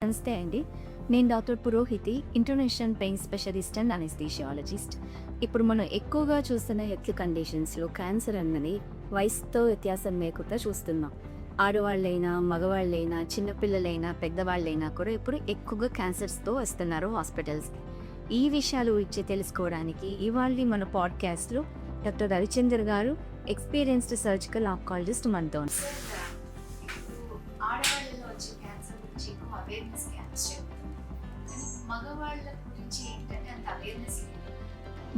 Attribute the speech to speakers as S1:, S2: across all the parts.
S1: నమస్తే అండి. నేను doctor Purohiti, international pain specialist and anaesthesiologist. ఇప్పుడు మనం ఎక్కువగా చూస్తున్న హెల్త్ కండిషన్స్లో క్యాన్సర్ అన్నది వయసుతో వ్యత్యాసం లేకుండా చూస్తున్నాం. ఆడవాళ్ళైనా, మగవాళ్ళైనా, చిన్నపిల్లలైనా, పెద్దవాళ్ళైనా కూడా ఇప్పుడు ఎక్కువగా క్యాన్సర్స్తో వస్తున్నారు హాస్పిటల్స్కి. ఈ విషయాలు ఇచ్చి తెలుసుకోవడానికి ఇవాళ మన పాడ్కాస్ట్లో డాక్టర్ రవిచంద్ర గారు, ఎక్స్పీరియన్స్డ్ సర్జికల్ ఆంకాలజిస్ట్ మనతో.
S2: ఆడవాళ్ళలో వచ్చే క్యాన్సర్ గురించి ఎక్కువ అవేర్నెస్ క్యాంప్స్ జరుగుతుంది, కానీ మగవాళ్ళ గురించి ఏంటంటే అంత అవేర్నెస్ లేదు.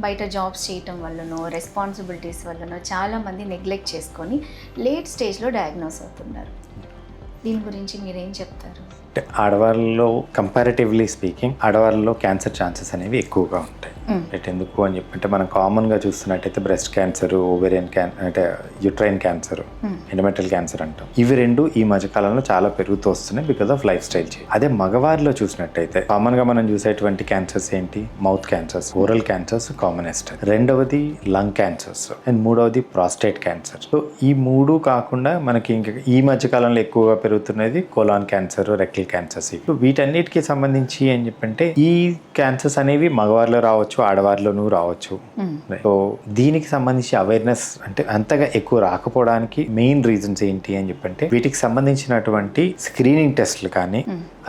S2: బయట జాబ్స్ చేయటం వల్లనో, రెస్పాన్సిబిలిటీస్ వల్లనో చాలామంది నెగ్లెక్ట్ చేసుకొని లేట్ స్టేజ్లో డయాగ్నోస్ అవుతున్నారు. దీని గురించి మీరేం చెప్తారు?
S3: అంటే ఆడవాళ్ళలో కంపారిటివ్లీ స్పీకింగ్ ఆడవాళ్ళలో క్యాన్సర్ ఛాన్సెస్ అనేవి ఎక్కువగా ఉంటాయి. ఎందుకు అని చెప్పంటే మనం కామన్గా చూస్తున్నట్టయితే బ్రెస్ట్ క్యాన్సర్, ఓవేరియన్ అంటే యూట్రైన్ క్యాన్సర్, ఎండోమెట్రియల్ క్యాన్సర్ అంటాం. ఇవి రెండు ఈ మధ్యకాలంలో చాలా పెరుగుతూ వస్తున్నాయి because of life style change. అదే మగవారిలో చూసినట్టయితే కామన్గా మనం చూసేటువంటి క్యాన్సర్స్ ఏంటి? Mouth cancers, oral cancers commonest. రెండవది లంగ్ క్యాన్సర్స్ అండ్ మూడవది ప్రాస్టేట్ క్యాన్సర్. సో ఈ మూడు కాకుండా మనకి ఇంకా ఈ మధ్యకాలంలో ఎక్కువగా పెరుగుతున్నది కోలాన్ క్యాన్సర్, రెక్టల్ క్యాన్సర్స్. ఇప్పుడు వీటన్నిటికీ సంబంధించి అని చెప్పంటే ఈ క్యాన్సర్స్ అనేవి మగవారిలో రావచ్చు, ఆడవారిలోనూ రావచ్చు. సో దీనికి సంబంధించి అవేర్నెస్ అంటే అంతగా ఎక్కువ రాకపోవడానికి మెయిన్ రీజన్స్ ఏంటి అని చెప్పంటే వీటికి సంబంధించినటువంటి స్క్రీనింగ్ టెస్ట్లు కానీ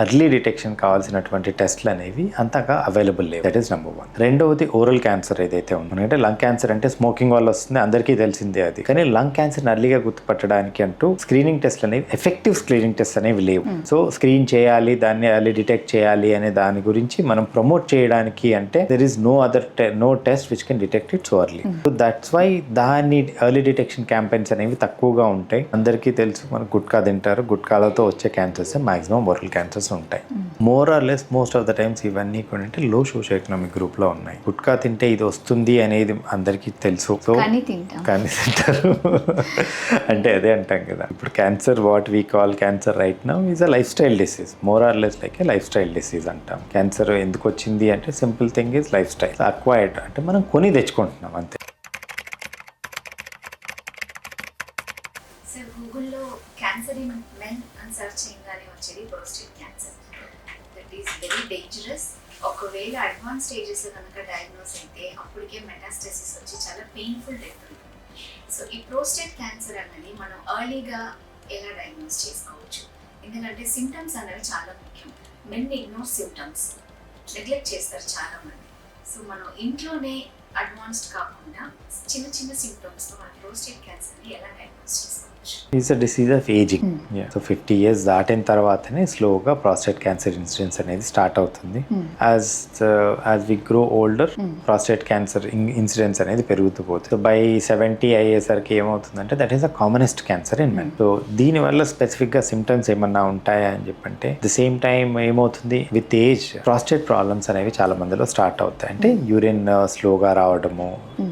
S3: ఎర్లీ డిటెక్షన్ కావాల్సినటువంటి టెస్ట్లు అనేవి అంతగా అవైలబుల్ లేవు. That is number 1. రెండవది ఓరల్ క్యాన్సర్ ఏదైతే ఉందో, అంటే లంగ్ క్యాన్సర్ అంటే స్మోకింగ్ వల్ల వస్తుంది, అందరికీ తెలిసిందే అది. కానీ లంగ్ క్యాన్సర్ ఎర్లీగా గుర్తుపట్టడానికి అంటూ స్క్రీనింగ్ టెస్ట్లు అనేవి, ఎఫెక్టివ్ స్క్రీనింగ్ టెస్ట్ అనేవి లేవు. సో స్క్రీన్ చేయాలి, దాన్ని ఎర్లీ డిటెక్ట్ చేయాలి అనే దాని గురించి మనం ప్రమోట్ చేయడానికి అంటే there is no test which can detect it so early. So that's why దాన్ని ఎర్లీ డిటెక్షన్ క్యాంపెయిన్స్ అనేవి తక్కువగా ఉంటాయి. అందరికీ తెలుసు, మనం గుట్కా తింటారు, గుట్కాలతో వచ్చే క్యాన్సర్స్ మాక్సిమం ఓరల్ క్యాన్సర్స్ ఉంటాయి. More or less most of the times ఇవన్నీ కూడా అంటే లో సోషో ఎకనామిక్ గ్రూప్ లో ఉన్నాయి. గుట్కా తింటే ఇది వస్తుంది అనేది అందరికీ తెలుసు, సో కానీ తింటారు. అంటే అదే అంటాం కదా, ఇప్పుడు cancer what we call cancer right now is a life style disease. More or less like A life style disease అంటాం. క్యాన్సర్ ఎందుకు వచ్చింది అంటే simple thing is life style acquired, అంటే మనం కొని తెచ్చుకుంటున్నాం అంతే.
S2: సార్, గూగుల్లో క్యాన్సర్ ఇన్ మెన్ అని సెర్చ్ చేయగానే వచ్చేది prostate cancer. That is very dangerous. ఒకవేళ అడ్వాన్స్ స్టేజెస్లో కనుక డయాగ్నోస్ అయితే అప్పటికే మెటాస్టసిస్ వచ్చి చాలా పెయిన్ఫుల్ డెత్ ఉంటుంది. సో ఈ ప్రోస్టేట్ క్యాన్సర్ అన్నది మనం ఎర్లీగా ఎలా డయాగ్నోస్ చేసుకోవచ్చు? ఎందుకంటే సిమ్టమ్స్ అనేవి చాలా ముఖ్యం. మెన్ ఇగ్నోర్ సిమ్టమ్స్, నెగ్లెక్ట్ చేస్తారు చాలామంది. సో మనం ఇంట్లోనే అడ్వాన్స్డ్ కాకుండా చిన్న చిన్న సిమ్టమ్స్తో మన ప్రోస్టేట్ క్యాన్సర్ని ఎలా డయాగ్నోస్ చేసుకోవచ్చు?
S3: Is a disease of ageing. So 50 years దాటిన తర్వాతనే స్లోగా ప్రాస్టేట్ క్యాన్సర్ ఇన్సిడెన్స్ అనేది స్టార్ట్ అవుతుంది. As we grow older prostate cancer incidence అనేది పెరుగుతూ పోతుంది. సో బై 70 అయ్యేసరికి ఏమవుతుందంటే that is the commonest cancer in men. So దీనివల్ల స్పెసిఫిక్గా సిమ్టమ్స్ ఏమన్నా ఉంటాయా అని చెప్పంటే ద సేమ్ టైం ఏమవుతుంది, విత్ ఏజ్ ప్రాస్టేట్ ప్రాబ్లమ్స్ అనేవి చాలా మందిలో స్టార్ట్ అవుతాయి. అంటే యూరిన్ స్లోగా రావడము,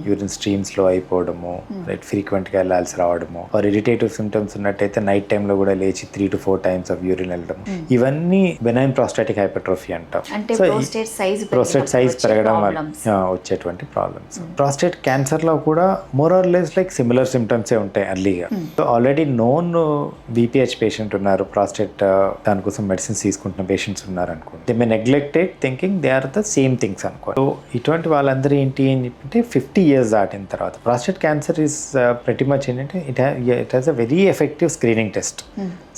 S3: యూరిన్ స్ట్రీమ్ స్లో అయిపోవడము, రైట్, ఫ్రీక్వెంట్గా వెళ్ళాల్సి రావడము, ఆర్ ఇరిటేటివ్ సిమ్టమ్స్ ఉన్నట్టయితే నైట్ టైంలో కూడా లేచి 3 to 4 times ఆఫ్ యూరిన్ వెళ్ళడం, ఇవన్నీ బెనైన్ ప్రాస్టాటిక్ హైపర్ట్రోఫీ అంటాం. సో ప్రోస్టేట్ సైజ్ పెరగడం వల్ల వచ్చేటువంటి ప్రాబ్లమ్స్. ప్రాస్టేట్ క్యాన్సర్ లో కూడా more or less like similar symptoms ఉంటాయి ఎర్లీగా. So already known BPH patient ఉన్నారు, ప్రాస్టేట్ దానికోసం మెడిసిన్స్ తీసుకుంటున్న పేషెంట్స్ ఉన్నారు అనుకోండి, they may neglected thinking they are the same things అనుకో. సో ఇటువంటి వాళ్ళందరూ ఏంటి అని చెప్పంటే 50 years దాటిన తర్వాత prostate cancer is pretty much ఏంటంటే it has a very effective screening test,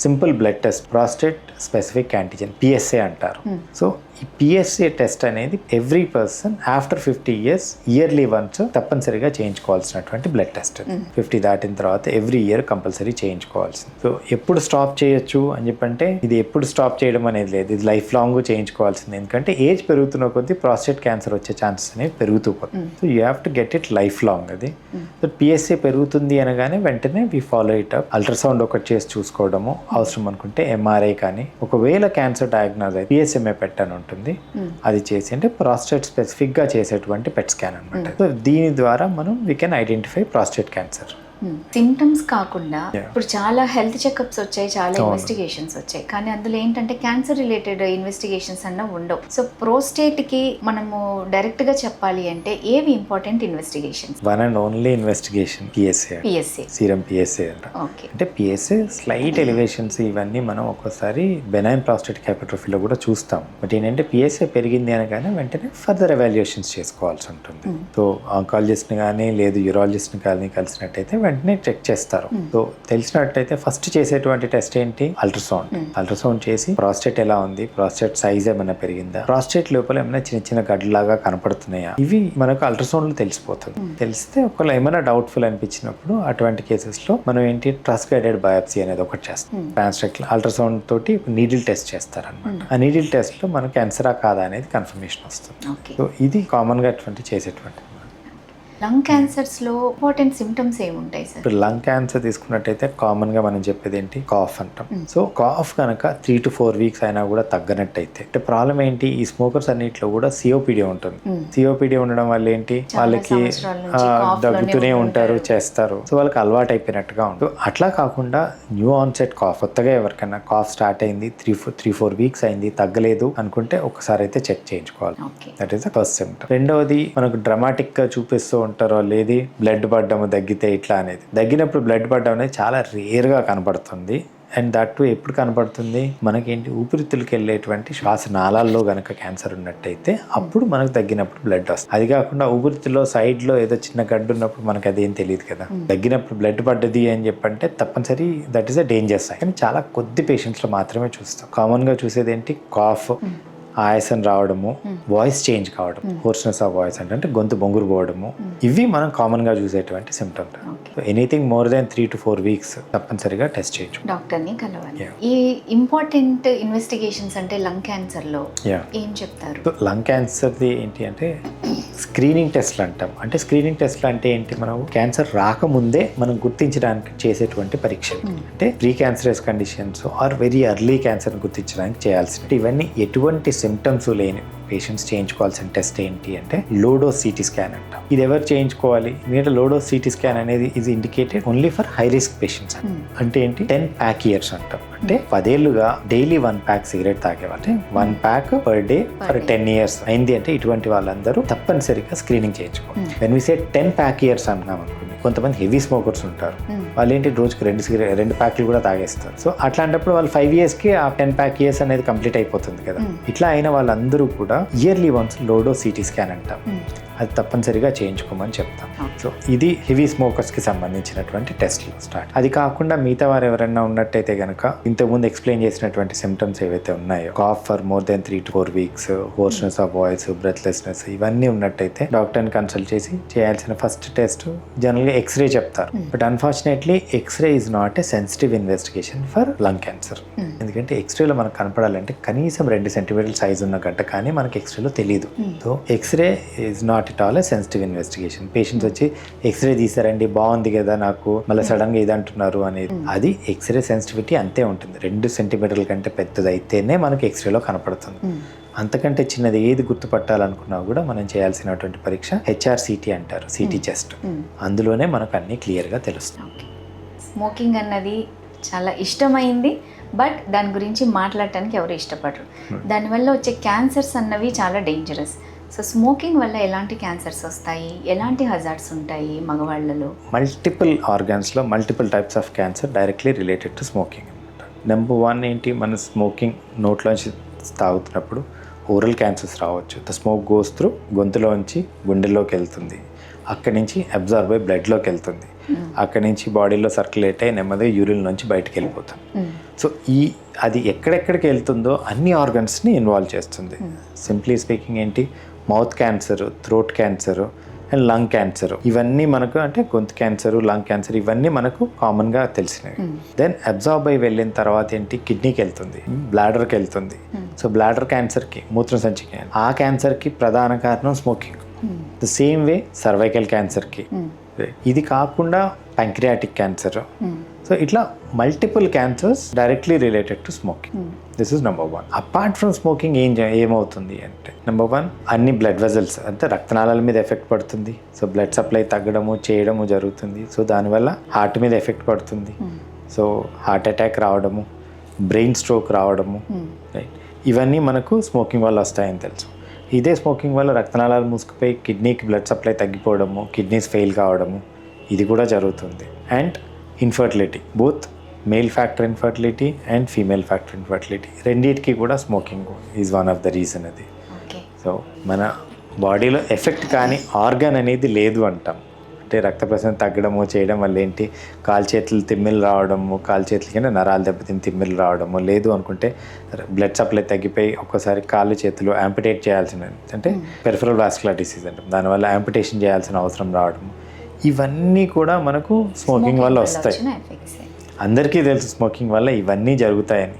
S3: simple blood test, prostate specific antigen, PSA అంటారు. సో ఈ పిఎస్ఏ టెస్ట్ అనేది every person after 50 years yearly once తప్పనిసరిగా చేయించుకోవాల్సినటువంటి బ్లడ్ టెస్ట్. 50 దాటిన తర్వాత every year compulsory చేయించుకోవాల్సింది. So ఎప్పుడు stop చేయొచ్చు అని చెప్పంటే ఇది ఎప్పుడు స్టాప్ చేయడం అనేది లేదు, ఇది లైఫ్ లాంగ్ చేయించుకోవాల్సింది. ఎందుకంటే ఏజ్ పెరుగుతున్న కొద్దీ ప్రాస్టేట్ క్యాన్సర్ వచ్చే ఛాన్సెస్ అనేవి పెరుగుతూ పోతుంది. So you have to get it lifelong. అది సో పిఎస్ఏ పెరుగుతుంది అనగానే వెంటనే we follow it up. Ultrasound ఒకటి చేసి చూసుకోవడము, అవసరం అనుకుంటే ఎంఆర్ఐ కానీ, ఒకవేళ క్యాన్సర్ డయాగ్నోస్ అయితే పిఎస్ఎంఏ పెట్టని ఉంటుంది, అది చేసి అంటే ప్రాస్టేట్ స్పెసిఫిక్ గా చేసేటువంటి పెట్ స్కాన్ అనమాట. సో దీని ద్వారా మనం we can identify prostate cancer.
S2: Symptoms కాకుండా
S3: Yeah.
S2: ఇప్పుడు చాలా హెల్త్ చెకప్స్ వచ్చాయి, చాలా
S3: అవును.
S2: ఇన్వెస్టిగేషన్స్ వచ్చాయి, కానీ అందులో ఏంటంటే క్యాన్సర్ రిలేటెడ్ ఇన్వెస్టిగేషన్స్ అన్న ఉండవు. సో ప్రోస్టేట్ కి మనము డైరెక్ట్ గా చెప్పాలి అంటే ఏవి important investigations?
S3: One and only investigation PSA,
S2: PSC.
S3: Serum PSA అంట.
S2: ఓకే.
S3: అంటే పిఎస్ఏ స్లైట్ ఎలివేషన్స్ ఇవన్నీ మనం ఒక్కోసారి బెనైన్ ప్రాస్టేటిక్ హైపర్ట్రోఫీలో కూడా చూస్తాం. బట్ ఏంటంటే పిఎస్ఏ పెరిగింది అనగానే వెంటనే ఫర్దర్ ఎవాల్యుయేషన్స్ చేసుకోవాల్సి ఉంటుంది. సో ఆంకాలజిస్ట్ని కానీ లేదు యూరాలజిస్ట్ని కానీ కలిసినట్టయితే వెంటనే చెక్ చేస్తారు. సో తెలిసినట్టయితే ఫస్ట్ చేసేటువంటి టెస్ట్ ఏంటి? అల్ట్రాసౌండ్. అల్ట్రాసౌండ్ చేసి ప్రాస్టేట్ ఎలా ఉంది, ప్రాస్టేట్ సైజ్ ఏమైనా పెరిగిందా, ప్రాస్టేట్ లోపల ఏమైనా చిన్న చిన్న గడ్డలాగా కనపడుతున్నాయా, ఇవి మనకు అల్ట్రాసౌండ్ లో తెలిసిపోతుంది. తెలిస్తే ఒకవేళ ఏమైనా డౌట్ఫుల్ అనిపించినప్పుడు అటువంటి కేసెస్ లో మనం ఏంటి ట్రస్ట్ గైడెడ్ బయాప్సీ అనేది ఒకటి చేస్తాం. ట్రాన్స్ట్రక్ట్ అల్ట్రాసౌండ్ తోటి నీడిల్ టెస్ట్ చేస్తారనమాట. ఆ నీడిల్ టెస్ట్ లో మనకు క్యాన్సరా కాదా అనేది కన్ఫర్మేషన్ వస్తుంది. సో ఇది కామన్ గా అటువంటి చేసేటువంటి.
S2: లంగ్ క్యాన్సర్స్ లో ఇంపార్టెంట్ సిమ్టమ్స్ ఏముంటాయి సార్?
S3: ఇప్పుడు లంగ్ క్యాన్సర్ తీసుకున్నట్టయితే కామన్ గా మనం చెప్పేది ఏంటి? కాఫ్ అంటాం. సో కాఫ్ కనుక 3 to 4 వీక్స్ అయినా కూడా తగ్గనట్టయితే అంటే ప్రాబ్లం ఏంటి? ఈ స్మోకర్స్ అన్నిట్లో కూడా సిఓపిడి ఉంటుంది. సిఓపిడి ఉండడం వల్ల ఏంటి? వాళ్ళకి దగ్గుతూనే ఉంటారు, చేస్తారు. సో వాళ్ళకి అలవాటు అయిపోయినట్టుగా ఉంటుంది. అట్లా కాకుండా న్యూ ఆన్సెట్ కాఫ్, కొత్తగా ఎవరికైనా కాఫ్ స్టార్ట్ అయింది 3-4 వీక్స్ అయింది తగ్గలేదు అనుకుంటే ఒకసారి అయితే చెక్ చేయించుకోవాలి. That is the first symptom. రెండవది మనకు డ్రామాటిక్ గా చూపిస్తూ ఉంటారు లేదు బ్లడ్ పడ్డము తగ్గితే ఇట్లా అనేది. తగ్గినప్పుడు బ్లడ్ పడ్డం అనేది చాలా రేర్ గా కనపడుతుంది. అండ్ దట్ ఎప్పుడు కనపడుతుంది? మనకేంటి ఊపిరితిత్తులకి వెళ్ళేటువంటి శ్వాస నాళాల్లో గనక క్యాన్సర్ ఉన్నట్టయితే అప్పుడు మనకు తగ్గినప్పుడు బ్లడ్ వస్తుంది. అది కాకుండా ఊపిరితిత్తులో సైడ్ లో ఏదో చిన్న గడ్డు ఉన్నప్పుడు మనకు అదేం తెలియదు కదా. తగ్గినప్పుడు బ్లడ్ పడ్డది అని చెప్పంటే తప్పనిసరి that is a danger sign. కానీ చాలా కొద్ది పేషెంట్స్ లో మాత్రమే చూస్తాం. కామన్ గా చూసేది ఏంటి? కాఫ్, ఆయాసం రావడము, వాయిస్ చేంజ్ కావడం, హోర్స్నెస్ ఆఫ్ వాయిస్ అంటే గొంతు బొంగురు పోవడము, ఇవి మనం కామన్ గా చూసేటువంటి symptoms. Anything more than 3 to 4 weeks తప్పనిసరిగా టెస్ట్ చేయొచ్చు,
S2: డాక్టర్ ని కలవాలి. ఈ ఇంపార్టెంట్ ఇన్వెస్టిగేషన్స్ అంటే లంగ్ క్యాన్సర్ లో ఏం చెప్తారు?
S3: లంగ్ క్యాన్సర్ ఏంటి అంటే స్క్రీనింగ్ టెస్ట్లు అంటాం. అంటే స్క్రీనింగ్ టెస్ట్లు అంటే ఏంటి? మనం క్యాన్సర్ రాకముందే మనం గుర్తించడానికి చేసేటువంటి పరీక్షలు. అంటే precancerous conditions or very early cancer గుర్తించడానికి చేయాల్సిన ఇవన్నీ ఎటువంటి సిమ్టమ్స్ లేని పేషెంట్స్ చేయించుకోవాల్సిన టెస్ట్ ఏంటి అంటే లోడోస్ సిటీ స్కాన్ అంటాం. ఇది ఎవరు చేయించుకోవాలి? ఎందుకంటే లోడోస్ సిటీ స్కాన్ అనేది is indicated only for high risk patients. అంటే ఏంటి? 10 ప్యాక్ ఇయర్స్ అంటాం. అంటే 10 ఏళ్లుగా డైలీ 1 ప్యాక్ సిగరెట్ తాగేవాళ్ళు 1 pack per day for 10 years అయింది అంటే ఇటువంటి వాళ్ళందరూ తప్పనిసరిగా స్క్రీనింగ్ చేయించుకోవాలి. When we say 10 pack years అన్నాం అనుకోండి, కొంతమంది హెవీ స్మోకర్స్ ఉంటారు, వాళ్ళు ఏంటి రోజుకి 2 ప్యాక్లు కూడా తాగేస్తారు. సో అట్లాంటప్పుడు వాళ్ళు 5 years కి ఆ 10 ప్యాక్ ఇయర్స్ అనేది కంప్లీట్ అయిపోతుంది కదా. ఇట్లా అయిన వాళ్ళందరూ కూడా ఇయర్లీ వన్స్ లోడో సిటీ స్కాన్ అంటాం, అది తప్పనిసరిగా చేయించుకోమని చెప్తాం. సో ఇది హెవీ స్మోకర్స్ కి సంబంధించినటువంటి టెస్ట్లు స్టార్ట్. అది కాకుండా మిగతా వారు ఎవరైనా ఉన్నట్టయితే కనుక ఇంతకుముందు ఎక్స్ప్లెయిన్ చేసినటువంటి సిమ్టమ్స్ ఏవైతే ఉన్నాయో, cough for more than 3 to 4 weeks, hoarseness of voice, breathlessness, ఇవన్నీ ఉన్నట్టయితే డాక్టర్ని కన్సల్ట్ చేసి చేయాల్సిన ఫస్ట్ టెస్ట్ జనరల్గా ఎక్స్రే చెప్తారు. But unfortunately X ray is not a sensitive investigation for lung cancer. ఎందుకంటే ఎక్స్రేలో మనకు కనపడాలంటే కనీసం 2 centimeter సైజ్ ఉన్న గడ్డ కానీ మనకి ఎక్స్రేలో తెలియదు. So X-ray is not it all a sensitive investigation. Patients వచ్చి ఎక్స్రే తీసారండి బాగుంది కదా నాకు, మళ్ళీ సడన్ గా ఇది అంటున్నారు అనేది, అది ఎక్స్రే సెన్సిటివిటీ అంతే ఉంటుంది. 2 centimeter కంటే పెద్దదైతేనే మనకి ఎక్స్రేలో కనపడుతుంది. అంతకంటే చిన్నది ఏది గుర్తుపట్టాలనుకున్నా కూడా మనం చేయాల్సినటువంటి పరీక్ష HRCT అంటారు, సిటీ చెస్ట్. అందులోనే మనకు అన్ని క్లియర్గా తెలుస్తుంది.
S2: స్మోకింగ్ అన్నది చాలా ఇష్టమైంది, బట్ దాని గురించి మాట్లాడటానికి ఎవరు ఇష్టపడరు. దానివల్ల వచ్చే క్యాన్సర్స్ అన్నవి చాలా డేంజరస్. సో స్మోకింగ్ వల్ల ఎలాంటి క్యాన్సర్స్ వస్తాయి, ఎలాంటి హజార్డ్స్ ఉంటాయి మగవాళ్ళలో?
S3: మల్టిపుల్ ఆర్గాన్స్లో multiple types of cancer directly related to smoking అనమాట. నెంబర్ 1 ఏంటి? మన స్మోకింగ్ నోట్లోంచి తాగుతున్నప్పుడు ఓరల్ క్యాన్సర్స్ రావచ్చు. ద స్మోక్ గోస్ త్రూ గొంతులోంచి గుండెల్లోకి వెళ్తుంది, అక్కడి నుంచి అబ్జార్బ్ అయ్యి బ్లడ్లోకి వెళ్తుంది, అక్కడి నుంచి బాడీలో సర్క్యులేట్ అయ్యి నెమ్మదిగా యూరిన్ నుంచి బయటకు వెళ్ళిపోతుంది. సో అది ఎక్కడెక్కడికి వెళ్తుందో అన్ని ఆర్గన్స్ని ఇన్వాల్వ్ చేస్తుంది. సింప్లీ స్పీకింగ్ ఏంటి? Mouth cancer, throat cancer and lung cancer, ఇవన్నీ మనకు అంటే గొంతు క్యాన్సర్, లంగ్ క్యాన్సర్, ఇవన్నీ మనకు కామన్గా తెలిసినవి. దెన్ అబ్జార్బ్ అయి వెళ్ళిన తర్వాత ఏంటి? కిడ్నీకి వెళ్తుంది, బ్లాడర్కి వెళ్తుంది. సో బ్లాడర్ క్యాన్సర్కి, మూత్ర సంచి ఆ క్యాన్సర్కి ప్రధాన కారణం smoking. The same way cervical క్యాన్సర్కి. ఇది కాకుండా ప్యాంక్రియాటిక్ క్యాన్సర్. సో సో ఇట్లా multiple cancers directly related to smoking. This is number 1. Apart from smoking ఏమవుతుంది అంటే నెంబర్ 1 అన్ని బ్లడ్ వెజల్స్ అంటే రక్తనాళాల మీద ఎఫెక్ట్ పడుతుంది. సో బ్లడ్ సప్లై తగ్గడము చేయడము జరుగుతుంది. సో దానివల్ల హార్ట్ మీద ఎఫెక్ట్ పడుతుంది. సో హార్ట్ అటాక్ రావడము, బ్రెయిన్ స్ట్రోక్ రావడము, రైట్, ఇవన్నీ మనకు స్మోకింగ్ వల్ల వస్తాయని తెలుసు. ఇదే స్మోకింగ్ వల్ల రక్తనాళాలు మూసుకుపోయి కిడ్నీకి బ్లడ్ సప్లై తగ్గిపోవడము, కిడ్నీస్ ఫెయిల్ కావడము, ఇది కూడా జరుగుతుంది. And infertility, both male factor infertility and female factor infertility, రెండింటికి కూడా smoking is one of the reason అది. సో మన బాడీలో ఎఫెక్ట్ కానీ ఆర్గాన్ అనేది లేదు అంటాం. అంటే రక్త ప్రసరణ తగ్గడము చేయడం వల్ల ఏంటి, కాలు చేతులు తిమ్మిలు రావడము, కాలు చేతులకి నరాలు దెబ్బతిని తిమ్మిలు రావడము, లేదు అనుకుంటే బ్లడ్ సప్లై తగ్గిపోయి ఒక్కోసారి కాళ్ళు చేతులు యాంపిటేట్ చేయాల్సిన, అంటే పెరిఫరల్ వాస్కులర్ డిసీజ్ అంటాం, దానివల్ల యాంపిటేషన్ చేయాల్సిన అవసరం రావడము, ఇవన్నీ కూడా మనకు స్మోకింగ్ వల్ల వస్తాయి. అందరికీ తెలుసు స్మోకింగ్ వల్ల ఇవన్నీ జరుగుతాయని.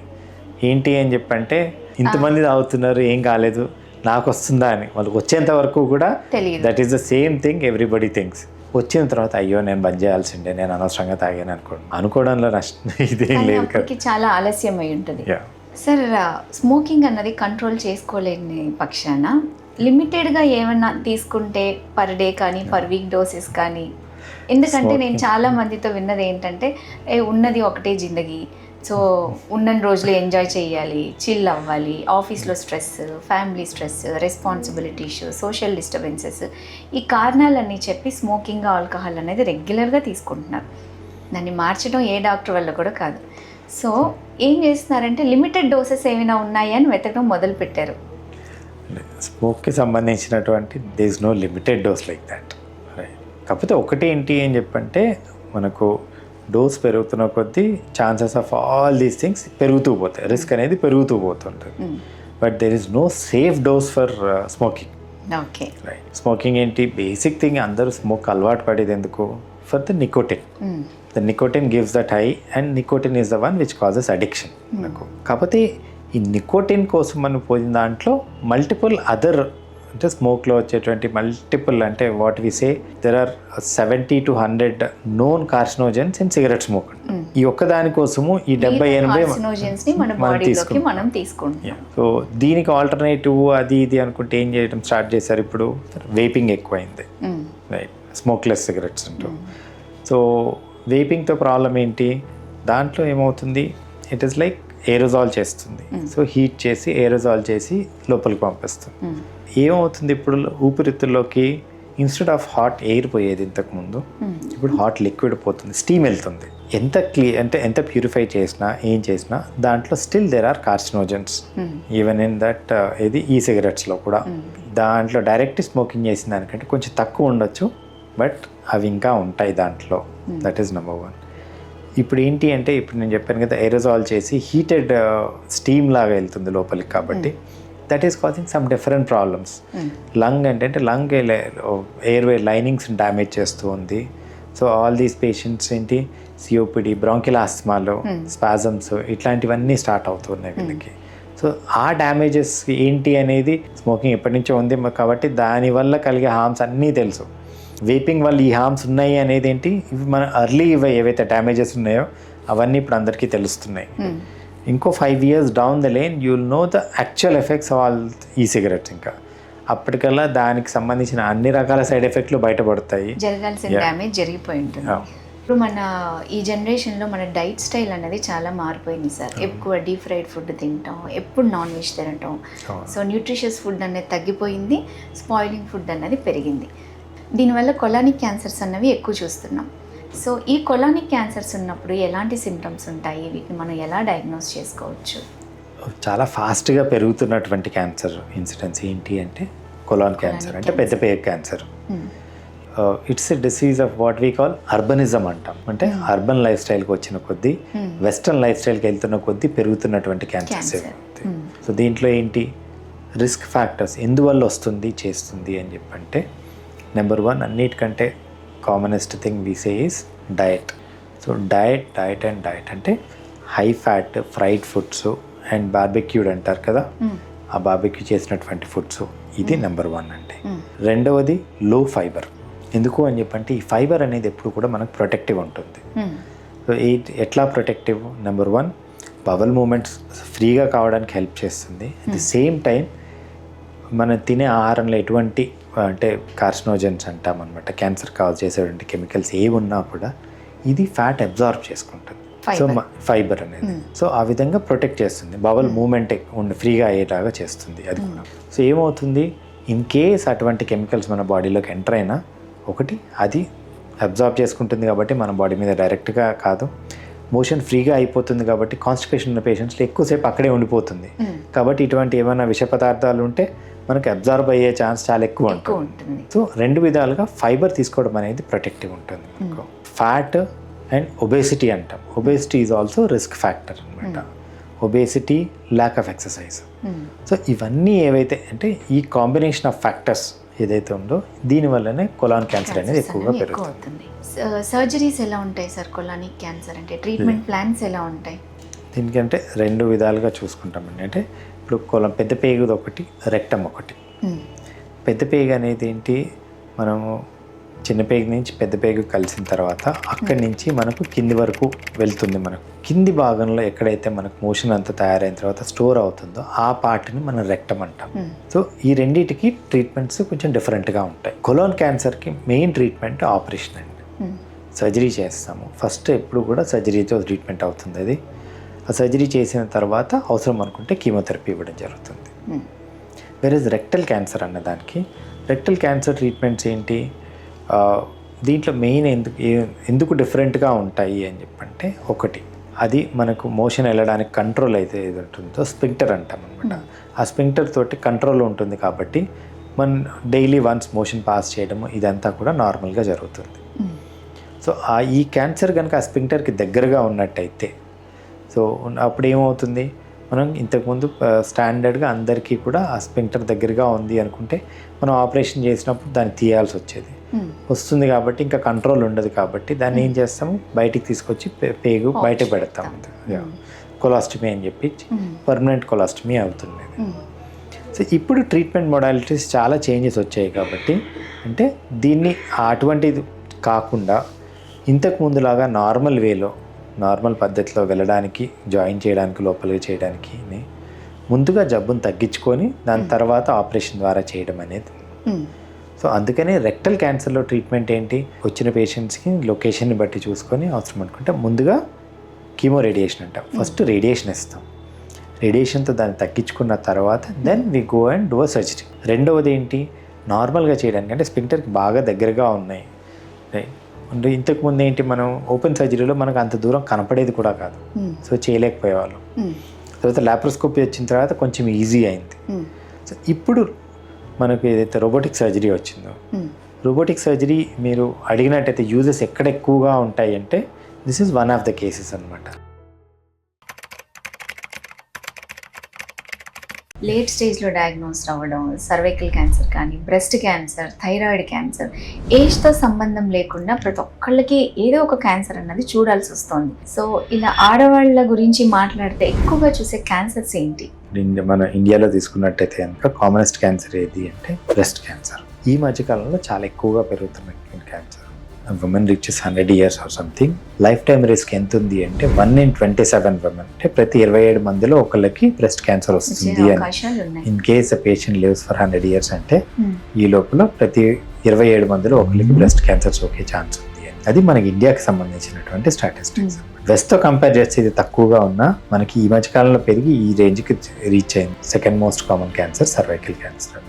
S3: ఏంటి అని చెప్పంటే ఇంతమంది తాగుతున్నారు ఏం కాలేదు, నాకు వస్తుందా అని వాళ్ళకి వచ్చేంత వరకు కూడా that is the same thing everybody things. వచ్చిన తర్వాత అయ్యో నేను బంద్ చేయాల్సిందే, నేను అనవసరంగా తాగాను అనుకోవడంలో నష్టం ఇదేం లేదు కదా,
S1: చాలా ఆలస్యం అయి ఉంటుంది. సార్, స్మోకింగ్ అన్నది కంట్రోల్ చేసుకోలేని పక్షాన లిమిటెడ్గా ఏమన్నా తీసుకుంటే పర్ డే కానీ పర్ వీక్ డోసెస్ కానీ, ఎందుకంటే నేను చాలా మందితో విన్నది ఏంటంటే ఉన్నది ఒకటే జిందగీ, సో ఉన్న రోజులు ఎంజాయ్ చేయాలి, చిల్ అవ్వాలి, ఆఫీస్లో stress, family stress, responsibility issue, social disturbances, ఈ కారణాలన్నీ చెప్పి స్మోకింగ్, ఆల్కహాల్ అనేది రెగ్యులర్గా తీసుకుంటున్నారు. దాన్ని మార్చడం ఏ డాక్టర్ వల్ల కూడా కాదు. సో ఏం చేస్తున్నారంటే లిమిటెడ్ డోసెస్ ఏమైనా ఉన్నాయా అని వెతకడం మొదలుపెట్టారు.
S3: స్మోక్కి సంబంధించినటువంటి they is no limited dose like that. కాకపోతే ఒకటి ఏంటి అని చెప్పంటే మనకు డోస్ పెరుగుతున్న కొద్దీ chances of all these things పెరుగుతూ పోతాయి, రిస్క్ అనేది పెరుగుతూ పోతుంటుంది. But there is no safe dose for smoking.
S1: Okay,
S3: right. Smoking ఏంటి, బేసిక్ థింగ్ అందరూ స్మోక్ అలవాటు పడేది ఎందుకు, for the nicotine. The nicotine gives that high and nicotine is the one which causes addiction మనకు. కాకపోతే ఈ నికోటిన్ కోసం మనం పోయిన దాంట్లో మల్టిపుల్ అదర్, అంటే స్మోక్లో వచ్చేటువంటి మల్టిపుల్, అంటే what we say there are 70 to 100 known carcinogens in cigarette smoke. ఈ ఒక్క దానికోసము ఈ 70-80
S1: మనం తీసుకుంటాం.
S3: సో దీనికి ఆల్టర్నేటివ్ అది ఇది అనుకుంటే ఏం చేయడం స్టార్ట్ చేశారు, ఇప్పుడు వేపింగ్ ఎక్కువైంది, రైట్, స్మోక్లెస్ సిగరెట్స్ అంటూ. సో వేపింగ్తో ప్రాబ్లం ఏంటి, దాంట్లో ఏమవుతుంది, ఇట్ ఈస్ లైక్ ఏరోజాల్ చేస్తుంది. సో హీట్ చేసి ఏరోజాల్ చేసి లోపలికి పంపిస్తుంది. ఏమవుతుంది, ఇప్పుడు ఊపిరితిత్తుల్లోకి ఇన్స్టెడ్ ఆఫ్ హాట్ ఎయిర్ పోయేది ఇంతకుముందు, ఇప్పుడు హాట్ లిక్విడ్ పోతుంది, స్టీమ్ వెళ్తుంది. ఎంత ప్యూరిఫై చేసినా ఏం చేసినా దాంట్లో still there are carcinogens even in that ఇది ఈ సిగరెట్స్లో కూడా. దాంట్లో డైరెక్ట్ స్మోకింగ్ చేసిన దానికంటే కొంచెం తక్కువ ఉండొచ్చు, బట్ అవి ఇంకా ఉంటాయి దాంట్లో. That is number 1. ఇప్పుడు ఏంటి అంటే ఇప్పుడు నేను చెప్పాను కదా, ఏరోజాల్ చేసి హీటెడ్ స్టీమ్ లాగా వెళ్తుంది లోపలికి, కాబట్టి that is causing some different problems. Lung అంటే లంగ్ ఎయిర్వే లైనింగ్స్ డ్యామేజ్ చేస్తూ ఉంది. సో ఆల్ దీస్ పేషెంట్స్ ఏంటి సిఓపిడి, బ్రాంకిల్ ఆస్మాలో స్పాజమ్స్, ఇట్లాంటివన్నీ స్టార్ట్ అవుతున్నాయి వీళ్ళకి. సో ఆ డ్యామేజెస్ ఏంటి అనేది స్మోకింగ్ ఎప్పటి నుంచో ఉంది కాబట్టి దానివల్ల కలిగే హార్మ్స్ అన్నీ తెలుసు. వేపింగ్ వల్ల ఈ హార్మ్స్ ఉన్నాయి అనేది ఏంటి, ఇవి మన ఎర్లీ ఏవైతే డ్యామేజెస్ ఉన్నాయో అవన్నీ ఇప్పుడు అందరికీ తెలుస్తున్నాయి. ఇంకో 5 years down the lane you will know the actual effects of all ఈ సిగరెట్స్. ఇంకా అప్పటికల్లా దానికి సంబంధించిన అన్ని రకాల సైడ్ ఎఫెక్ట్లు బయటపడతాయి,
S1: జరగాల్సిన డ్యామేజ్ జరిగిపోయి ఉంటుంది. ఇప్పుడు మన ఈ జనరేషన్లో మన డైట్ స్టైల్ అనేది చాలా మారిపోయింది సార్. ఎక్కువ డీప్ ఫ్రైడ్ ఫుడ్ తింటాం, ఎప్పుడు నాన్ వెజ్ తినటం. సో న్యూట్రిషియస్ ఫుడ్ అనేది తగ్గిపోయింది, స్పాయిలింగ్ ఫుడ్ అనేది పెరిగింది. దీనివల్ల కొలానిక్ క్యాన్సర్స్ అన్నవి ఎక్కువ చూస్తున్నాం. సో ఈ కొలానిక్ క్యాన్సర్స్ ఉన్నప్పుడు ఎలాంటి సిమ్టమ్స్ ఉంటాయి, వీటిని మనం ఎలా డయాగ్నోస్ చేసుకోవచ్చు?
S3: చాలా ఫాస్ట్గా పెరుగుతున్నటువంటి క్యాన్సర్ ఇన్సిడెన్స్ ఏంటి అంటే కొలాన్ క్యాన్సర్, అంటే పెద్ద పేగు cancer. It's a disease of what we call urbanism అంటాం. అంటే అర్బన్ లైఫ్ స్టైల్కి వచ్చిన కొద్దీ, వెస్ట్రన్ లైఫ్ స్టైల్కి వెళ్తున్న కొద్దీ పెరుగుతున్నటువంటి క్యాన్సర్స్. సో దీంట్లో ఏంటి రిస్క్ ఫ్యాక్టర్స్ ఎందువల్ల వస్తుంది చేస్తుంది అని చెప్పంటే, నెంబర్ 1 అన్నిటికంటే commonest thing we say is diet. So diet అంటే high fat fried foods and barbecued అంటారు కదా, ఆ బార్బెక్యూ చేసినటువంటి ఫుడ్స్, ఇది నెంబర్ 1 అండి. రెండవది లో ఫైబర్. ఎందుకు అని చెప్పంటే ఈ ఫైబర్ అనేది ఎప్పుడు కూడా మనకు ప్రొటెక్టివ్ ఉంటుంది. సో ఎట్లా ప్రొటెక్టివ్, నెంబర్ 1 బవల్ మూమెంట్స్ ఫ్రీగా కావడానికి హెల్ప్ చేస్తుంది. అట్ ది సేమ్ టైం మనం తినే ఆహారంలో ఎటువంటి అంటే కార్సినోజన్స్ అంటాం అనమాట, క్యాన్సర్ కాజ్ చేసేటువంటి కెమికల్స్ ఏవి ఉన్నా కూడా ఇది ఫ్యాట్ అబ్జార్బ్ చేసుకుంటుంది. సో ఫైబర్ అనేది సో ఆ విధంగా ప్రొటెక్ట్ చేస్తుంది, బవల్ మూమెంట్ ఫ్రీగా అయ్యేలాగా చేస్తుంది అది కూడా. సో ఏమవుతుంది, ఇన్ కేస్ అటువంటి కెమికల్స్ మన బాడీలోకి ఎంటర్ అయినా, ఒకటి అది అబ్జార్బ్ చేసుకుంటుంది కాబట్టి మన బాడీ మీద డైరెక్ట్గా కాదు, మోషన్ ఫ్రీగా అయిపోతుంది కాబట్టి కాన్స్టిపేషన్ ఉన్న పేషెంట్స్లో ఎక్కువసేపు అక్కడే ఉండిపోతుంది. కాబట్టి ఇటువంటి ఏమైనా విష పదార్థాలు ఉంటే మనకి అబ్జార్బ్ అయ్యే ఛాన్స్ చాలా ఎక్కువ ఉంటుంది. సో 2 విధాలుగా ఫైబర్ తీసుకోవడం అనేది ప్రొటెక్టివ్ ఉంటుంది మనకు. ఫ్యాట్ అండ్ ఒబేసిటీ అంటాం. Obesity is also risk factor అనమాట. Obesity, lack of exercise. So ఇవన్నీ ఏవైతే అంటే ఈ కాంబినేషన్ ఆఫ్ ఫ్యాక్టర్స్ ఏదైతే ఉందో దీనివల్లనే కొలాన్ క్యాన్సర్ అనేది ఎక్కువగా పెరుగుతుంది.
S2: సర్జరీస్ ఎలా ఉంటాయి సార్ కొలానిక్ క్యాన్సర్ అంటే, ట్రీట్మెంట్ ప్లాన్స్ ఎలా ఉంటాయి?
S3: దీనికంటే 2 విధాలుగా చూసుకుంటామండి. అంటే ఇప్పుడు పెద్ద పేగుది ఒకటి, రెక్టమ్ ఒకటి. పెద్ద పేగు అనేది ఏంటి, మనము చిన్న పేగు నుంచి పెద్ద పేగు కలిసిన తర్వాత అక్కడి నుంచి మనకు కింది వరకు వెళ్తుంది. మనకు కింది భాగంలో ఎక్కడైతే మనకు మోషన్ అంతా తయారైన తర్వాత స్టోర్ అవుతుందో ఆ పార్ట్ని మనం రెక్టమ్ అంటాం. సో ఈ రెండింటికి ట్రీట్మెంట్స్ కొంచెం డిఫరెంట్గా ఉంటాయి. కొలాన్ క్యాన్సర్కి మెయిన్ ట్రీట్మెంట్ ఆపరేషన్ అండి. సర్జరీ చేస్తాము ఫస్ట్, ఎప్పుడు కూడా సర్జరీతో ట్రీట్మెంట్ అవుతుంది. అది ఆ సర్జరీ చేసిన తర్వాత అవసరం అనుకుంటే కీమోథెరపీ ఇవ్వడం జరుగుతుంది. వేరేజ్ రెక్టల్ క్యాన్సర్ అన్నదానికి, రెక్టల్ క్యాన్సర్ ట్రీట్మెంట్స్ ఏంటి, దీంట్లో మెయిన్ ఎందుకు డిఫరెంట్గా ఉంటాయి అని చెప్పంటే, ఒకటి అది మనకు మోషన్ వెళ్ళడానికి కంట్రోల్ అయితే ఏది ఉంటుందో స్పింక్టర్ అంటాం అనమాట. ఆ స్పింక్టర్ తోటి కంట్రోల్ ఉంటుంది కాబట్టి మనం డైలీ వన్స్ మోషన్ పాస్ చేయడము ఇదంతా కూడా నార్మల్గా జరుగుతుంది. సో ఈ క్యాన్సర్ కనుక ఆ స్పింక్టర్కి దగ్గరగా ఉన్నట్టయితే, సో అప్పుడు ఏమవుతుంది, మనం ఇంతకుముందు స్టాండర్డ్గా అందరికీ కూడా ఆ స్పింక్టర్ దగ్గరగా ఉంది అనుకుంటే మనం ఆపరేషన్ చేసినప్పుడు దాన్ని తీయాల్సి వస్తుంది కాబట్టి ఇంకా కంట్రోల్ ఉండదు కాబట్టి దాన్ని ఏం చేస్తాము, బయటికి తీసుకొచ్చి పేగు బయట పెడతాము. కొలాస్టమీ అని చెప్పి పర్మనెంట్ కొలాస్టమీ అవుతుంది. సో ఇప్పుడు ట్రీట్మెంట్ మొడాలిటీస్ చాలా చేంజెస్ వచ్చాయి కాబట్టి, అంటే దీన్ని అటువంటిది కాకుండా ఇంతకు ముందులాగా నార్మల్ వేలో, నార్మల్ పద్ధతిలో వెళ్ళడానికి, జాయిన్ చేయడానికి, లోపలికి చేయడానికి ముందుగా జబ్బును తగ్గించుకొని దాని తర్వాత ఆపరేషన్ ద్వారా చేయడం అనేది. సో అందుకని రెక్టల్ క్యాన్సర్లో ట్రీట్మెంట్ ఏంటి, వచ్చిన పేషెంట్స్కి లొకేషన్ని బట్టి చూసుకొని అవసరం అనుకుంటే ముందుగా కీమో రేడియేషన్ అంటాం. ఫస్ట్ రేడియేషన్ ఇస్తాం, రేడియేషన్తో దాన్ని తగ్గించుకున్న తర్వాత then we go and do a surgery. రెండవది ఏంటి, నార్మల్గా చేయడానికి అంటే స్పింక్టర్కి బాగా దగ్గరగా ఉన్నాయి. ఇంతకుముందు ఏంటి, మనం ఓపెన్ సర్జరీలో మనకు అంత దూరం కనపడేది కూడా కాదు, సో చేయలేకపోయేవాళ్ళం. తర్వాత లాప్రోస్కోపీ వచ్చిన తర్వాత కొంచెం ఈజీ అయింది. సో ఇప్పుడు మనకు ఏదైతే రోబోటిక్ సర్జరీ వచ్చిందో, రోబోటిక్ సర్జరీ మీరు అడిగినట్టయితే యూజెస్ ఎక్కడ ఎక్కువగా ఉంటాయి అంటే this is one of the cases అనమాట.
S2: లేట్ స్టేజ్లో డయాగ్నోస్ అవ్వడం, సర్వైకల్ క్యాన్సర్ కానీ, బ్రెస్ట్ క్యాన్సర్, థైరాయిడ్ క్యాన్సర్, ఏజ్తో సంబంధం లేకుండా ప్రతి ఒక్కళ్ళకి ఏదో ఒక క్యాన్సర్ అన్నది చూడాల్సి వస్తుంది. సో ఇలా ఆడవాళ్ళ గురించి మాట్లాడితే ఎక్కువగా చూసే క్యాన్సర్స్ ఏంటి?
S3: మన ఇండియాలో తీసుకున్నట్టయితే కనుక కామనెస్ట్ క్యాన్సర్ ఏది అంటే బ్రెస్ట్ క్యాన్సర్. ఈ మధ్యకాలంలో చాలా ఎక్కువగా పెరుగుతున్న cancer. Women reaches 100 years or something, life time risk ఎంత ఉంది అంటే 1 in 27 women, అంటే ప్రతి 27 మందిలో ఒకళ్ళకి బ్రెస్ట్ క్యాన్సర్ వస్తుంది అని. In case a patient lives for 100 years అంటే ఈ లోపల ప్రతి 27 మందిలో ఒకళ్ళకి బ్రెస్ట్ క్యాన్సర్ సోకే ఛాన్స్ ఉంది అని. అది మనకి ఇండియాకి సంబంధించినటువంటి స్టాటిస్టిక్స్. వెస్ట్తో కంపేర్ చేస్తే ఇది తక్కువగా ఉన్నా మనకి ఈ మధ్యకాలంలో పెరిగి ఈ రేంజ్కి రీచ్ అయింది. Second most common cancer cervical cancer అనమాట.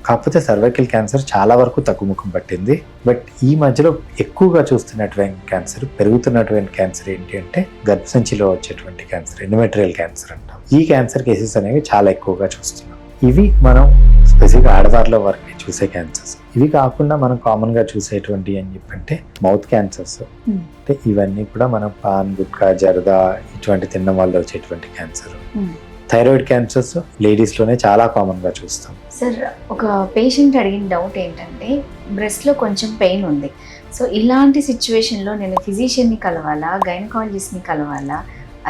S3: కాకపోతే సర్వైకల్ క్యాన్సర్ చాలా వరకు తగ్గుముఖం పట్టింది. బట్ ఈ మధ్యలో ఎక్కువగా చూస్తున్నటువంటి క్యాన్సర్, పెరుగుతున్నటువంటి క్యాన్సర్ ఏంటి అంటే గర్భసంచిలో వచ్చేటువంటి క్యాన్సర్, ఎండోమెట్రియల్ క్యాన్సర్ అంటాం. ఈ క్యాన్సర్ కేసెస్ అనేవి చాలా ఎక్కువగా చూస్తున్నాం. ఇవి మనం స్పెసిఫిక్ ఆడవారిలో వరకు చూసే క్యాన్సర్స్. ఇవి కాకుండా మనం కామన్గా చూసేటువంటి అని చెప్పంటే మౌత్ క్యాన్సర్స్, అంటే ఇవన్నీ కూడా మనం పాన్, గుట్కా, జర్దా ఇటువంటి తినడం వల్ల వచ్చేటువంటి క్యాన్సర్. థైరాయిడ్ క్యాన్సర్స్ లేడీస్లోనే చాలా కామన్గా చూస్తాం.
S2: సార్, ఒక పేషెంట్ అడిగిన డౌట్ ఏంటంటే బ్రెస్ట్లో కొంచెం పెయిన్ ఉంది. సో ఇలాంటి సిచ్యువేషన్లో నేను ఫిజిషియన్ని కలవాలా, గైనకాలజిస్ట్ని కలవాలా,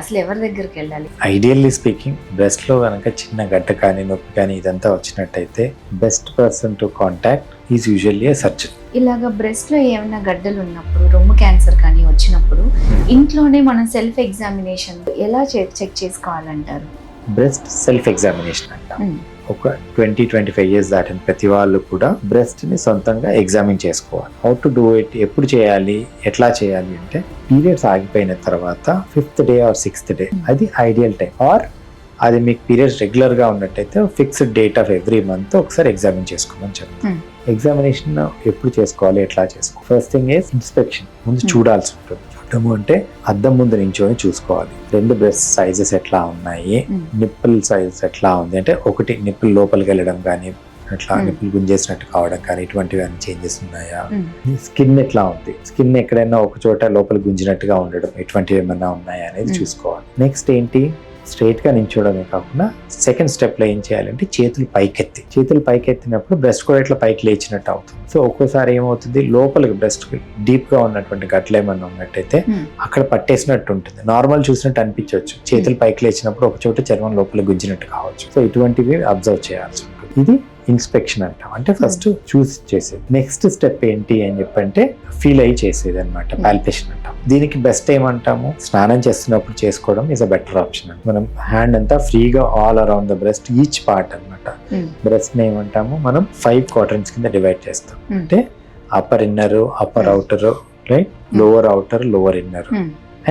S2: అసలు ఎవరి దగ్గరికి వెళ్ళాలి?
S3: ఐడియల్లీ స్పీకింగ్ బ్రెస్ట్లో కనుక చిన్న గడ్డ కానీ, నొప్పి కానీ ఇదంతా వచ్చినట్టయితే best person to contact is usually a surgeon.
S2: ఇలాగ బ్రెస్ట్లో ఏమైనా గడ్డలు ఉన్నప్పుడు, రొమ్ము క్యాన్సర్ కానీ వచ్చినప్పుడు ఇంట్లోనే మనం సెల్ఫ్ ఎగ్జామినేషన్ ఎలా చెక్ చేసుకోవాలంటారు?
S3: బ్రెస్ట్ సెల్ఫ్ ఎగ్జామినేషన్ అంటాం. ఒక 20-25 ఇయర్స్ దాటిన ప్రతి వాళ్ళు కూడా బ్రెస్ట్ని సొంతంగా ఎగ్జామిన్ చేసుకోవాలి. హౌ టు డూ ఇట్, ఎప్పుడు చేయాలి, ఎట్లా చేయాలి అంటే పీరియడ్స్ ఆగిపోయిన తర్వాత 5th day or 6th day అది ఐడియల్ టైం. ఆర్ అది మీకు పీరియడ్స్ రెగ్యులర్గా ఉన్నట్టయితే fixed date of every month ఒకసారి ఎగ్జామిన్ చేసుకోమని చెప్తాం. ఎగ్జామినేషన్ ఎప్పుడు చేసుకోవాలి, ఎట్లా చేసుకోవాలి? First thing is inspection. ముందు చూడాల్సి ఉంటుంది. చూడటము అంటే అద్దం ముందు నించొని చూసుకోవాలి 2 బ్రెస్ట్ సైజెస్ ఎట్లా ఉన్నాయి, నిప్పుల్ సైజెస్ ఎట్లా ఉంది, అంటే ఒకటి నిప్పుల్ లోపలికి వెళ్ళడం కానీ అట్లా నిప్పులు గుంజేసినట్టు కావడం కానీ ఇటువంటివి అన్ని చేంజెస్ ఉన్నాయా, స్కిన్ ఎట్లా ఉంది, స్కిన్ ఎక్కడైనా ఒక చోట లోపల గుంజినట్టుగా ఉండడం ఇటువంటివి ఏమైనా ఉన్నాయా అనేది చూసుకోవాలి. నెక్స్ట్ ఏంటి, స్ట్రైట్ గా నించోడమే కాకుండా సెకండ్ స్టెప్ లో ఏం చేయాలంటే చేతులు పైకెత్తినప్పుడు బ్రెస్ట్ కూడా ఇట్లా పైకి లేచినట్టు అవుతుంది. సో ఒక్కోసారి ఏమవుతుంది, లోపలికి బ్రెస్ట్ డీప్ గా ఉన్నటువంటి గట్లు ఏమన్నా ఉన్నట్టయితే అక్కడ పట్టేసినట్టు ఉంటుంది. నార్మల్ చూసినట్టు అనిపించవచ్చు, చేతులు పైకి లేచినప్పుడు ఒక చోట చర్మం లోపలికి గుంజినట్టు కావచ్చు. సో ఇటువంటివి అబ్జర్వ్ చేయాల్సి ఉంటుంది. ఇది ఇన్స్పెక్షన్ అంటాం, అంటే ఫస్ట్ చూసి చేసేది. నెక్స్ట్ స్టెప్ ఏంటి అని చెప్పంటే ఫీల్ అయ్యి చేసేది అనమాట, పాల్పేషన్ అంటాం. దీనికి బెస్ట్ ఏమంటాము, స్నానం చేస్తున్నప్పుడు చేసుకోవడం ఈజ్ అ బెటర్ ఆప్షన్. మనం హ్యాండ్ అంతా ఫ్రీగా all around the breast each part అనమాట. బ్రెస్ట్ ని ఏమంటాము మనం 5 క్వాడ్రంట్స్ కింద డివైడ్ చేస్తాం. అంటే upper inner, upper outer, right, lower outer, lower inner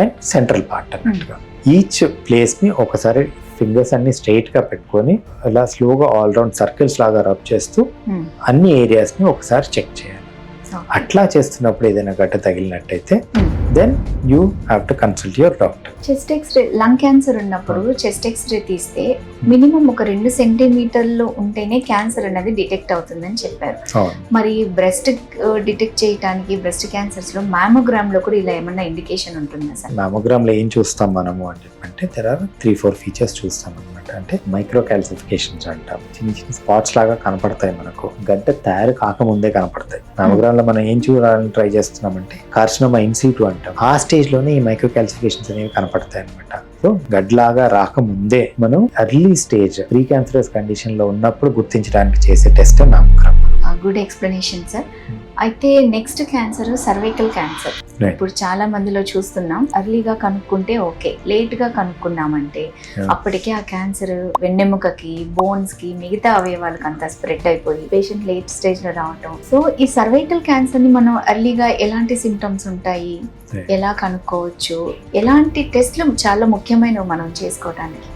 S3: and central part అన్నట్టుగా. ఈచ్ ప్లేస్ ని ఒకసారి ఫింగర్స్ అన్ని స్ట్రైట్ గా పెట్టుకొని ఇలా స్లోగా ఆల్ రౌండ్ సర్కిల్స్ లాగా రబ్ చేస్తూ అన్ని ఏరియాస్ ని ఒకసారి చెక్ చేయాలి. అట్లా చేస్తున్నప్పుడు ఏదైనా గట్ట తగిలినట్టయితే then you have to consult your doctor.
S2: Chest X ray, lung cancer ఉన్నప్పుడు చెస్ట్ ఎక్స్రే తీస్తే మినిమం ఒక 2 సెంటీమీటర్లు ఉంటేనే క్యాన్సర్ అనేది డిటెక్ట్ అవుతుందని చెప్పారు. మరి బ్రెస్ట్ డిటెక్ట్ చేయడానికి బ్రెస్ట్ క్యాన్సర్స్ లో మ్యామోగ్రామ్ లో కూడా ఇలా ఏమన్నా ఇండికేషన్ ఉంటుందా సార్?
S3: మ్యామోగ్రామ్ లో ఏం చూస్తాం మనము అని చెప్పంటే there are 3-4 ఫీచర్స్ చూస్తాం అనమాట. అంటే మైక్రో క్యాల్సిఫికేషన్స్ అంటాం, చిన్న స్పాట్స్ లాగా కనపడతాయి, మనకు గడ్డ తయారు కాకముందే కనపడతాయి. మ్యామోగ్రామ్ లో మనం ఏం చూడాలని ట్రై చేస్తున్నామంటే కార్సినోమా ఇన్ సిటు అంటాం. ఆ స్టేజ్ లోనే ఈ మైక్రో క్యాల్సిఫికేషన్స్ అనేవి కనపడతాయి అనమాట. సో గడ్లాగా రాకముందే మనం early stage pre cancerous condition లో ఉన్నప్పుడు గుర్తించడానికి చేసే test mammogram.
S2: Good explanation sir. అయితే నెక్స్ట్ క్యాన్సర్ సర్వైకల్ క్యాన్సర్. ఇప్పుడు చాలా మందిలో చూస్తున్నాం, అర్లీగా కనుక్కుంటే ఓకే, లేట్ గా కనుక్కున్నామంటే అప్పటికే ఆ క్యాన్సర్ వెన్నెముకకి, బోన్స్ కి, మిగతా అవయవాలకు అంతా స్ప్రెడ్ అయిపోయి పేషెంట్ లేట్ స్టేజ్ లో రావటం. సో ఈ సర్వైకల్ క్యాన్సర్ ని మనం అర్లీగా ఎలాంటి సిమ్టమ్స్ ఉంటాయి, ఎలా కనుక్కోవచ్చు, ఎలాంటి టెస్ట్లు చాలా ముఖ్యమైనవి మనం చేసుకోవడానికి?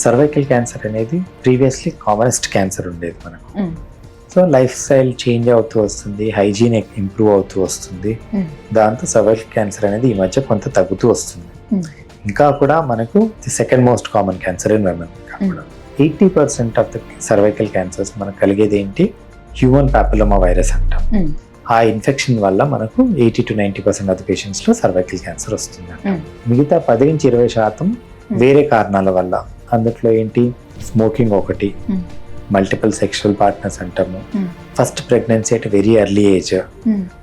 S3: సర్వైకల్ క్యాన్సర్ అనేది ప్రీవియస్లీ కామనెస్ట్ క్యాన్సర్ ఉండేది మనకు. సో లైఫ్ స్టైల్ చేంజ్ అవుతూ వస్తుంది, హైజీన్ ఇంప్రూవ్ అవుతూ వస్తుంది, దాంతో సర్వైకల్ క్యాన్సర్ అనేది ఈ మధ్య కొంత తగ్గుతూ వస్తుంది. ఇంకా కూడా మనకు the second most common cancer in women. 80% of the cervical cancers మనకు కలిగేది ఏంటి, హ్యూమన్ పాపిలోమా వైరస్ అంటాం. ఆ ఇన్ఫెక్షన్ వల్ల మనకు 80-90% ఆఫ్ ద పేషెంట్స్ లో సర్వైకల్ క్యాన్సర్ వస్తుంది. మిగతా 10-20% వేరే కారణాల వల్ల. అందులో ఏంటి, స్మోకింగ్ ఒకటి, మల్టిపుల్ సెక్షువల్ పార్ట్నర్స్ అంటాము, first pregnancy at very early age.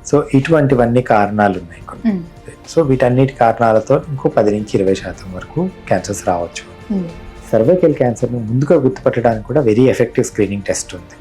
S3: So ఇటువంటివన్నీ కారణాలు ఉన్నాయి. సో వీటన్నిటి కారణాలతో ఇంకో 10-20% వరకు క్యాన్సర్స్ రావచ్చు. సర్వైకల్ క్యాన్సర్ ను ముందుగా గుర్తుపట్టడానికి కూడా వెరీ ఎఫెక్టివ్ స్క్రీనింగ్ టెస్ట్ ఉంది,